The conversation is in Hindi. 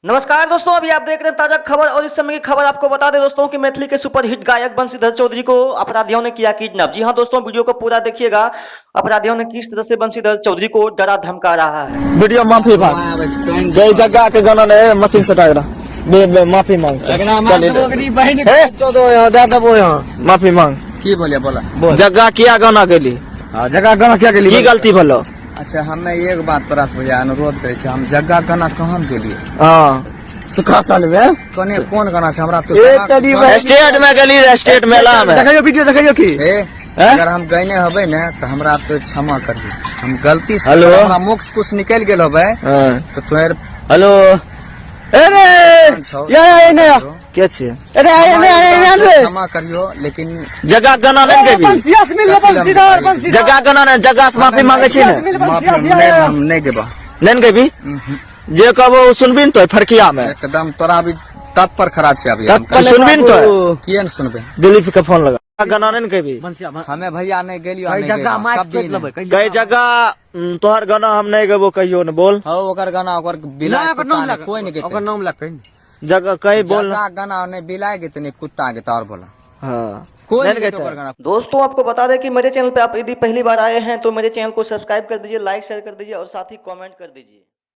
नमस्कार दोस्तों, अभी आप देख रहे हैं ताजा खबर और इस समय की खबर आपको बता दें दोस्तों कि मैथिली के सुपरहिट गायक बंशीधर चौधरी को अपराधियों ने किया किडनैप। जी हां दोस्तों, वीडियो को पूरा देखिएगा। अपराधियों ने किस तरह से बंशीधर चौधरी को डरा धमका रहा है। वीडियो माफी मांग गई जगह के गाना ने मशीन से टाइरा माफी मांग माफी मांग की बोलिए बोला जगह किया गाना के लिए जगह गाना क्या के लिए की गलती भलो। अच्छा हमें एक बात तोरा से भैया अनुरोध करे छे, हम जगह गाना कहाँ के लिए हाँ सुखासन में कोने कौन गाना छे हमरा तो स्टेट में गली स्टेट मेला में देखियो वीडियो देखियो की अगर हम गईने हबे न तो हमरा तो क्षमा करिए, हम गलती से हेलो हमरा मुख से कुछ निकल गेल हबे तो तोर हेलो अरे ये नहीं के छे अरे क्षमा करियो, लेकिन जगह गाना नहीं केबी जगह गाना ने जगह से माफी मांगे छी ने हम नहीं देबा नहीं केबी जे कहबो सुनबी न तो फरकिया में एकदम तोरा भी तत्पर खड़ा छे अभी सुनबी न तो किए न सुनबे दिलीप के फोन लगा गाना नहीं केबी हमें भैया नहीं गेलियो कई जगह तोहर गाना हम नहीं गेबो कहियो न बोल हो ओकर गाना ओकर बिलाय कोई नहीं ओकर नाम लगे जगह कहीं बोल गाना नहीं बिलाय के नहीं कुत्ता के तौर बोला हाँ कोई नहीं नहीं कहता। ओकर गाना दोस्तों आपको बता दें कि मेरे चैनल पे आप यदि पहली बार आए हैं तो मेरे चैनल को सब्सक्राइब कर दीजिए, लाइक शेयर कर दीजिए और साथ ही कमेंट कर दीजिए।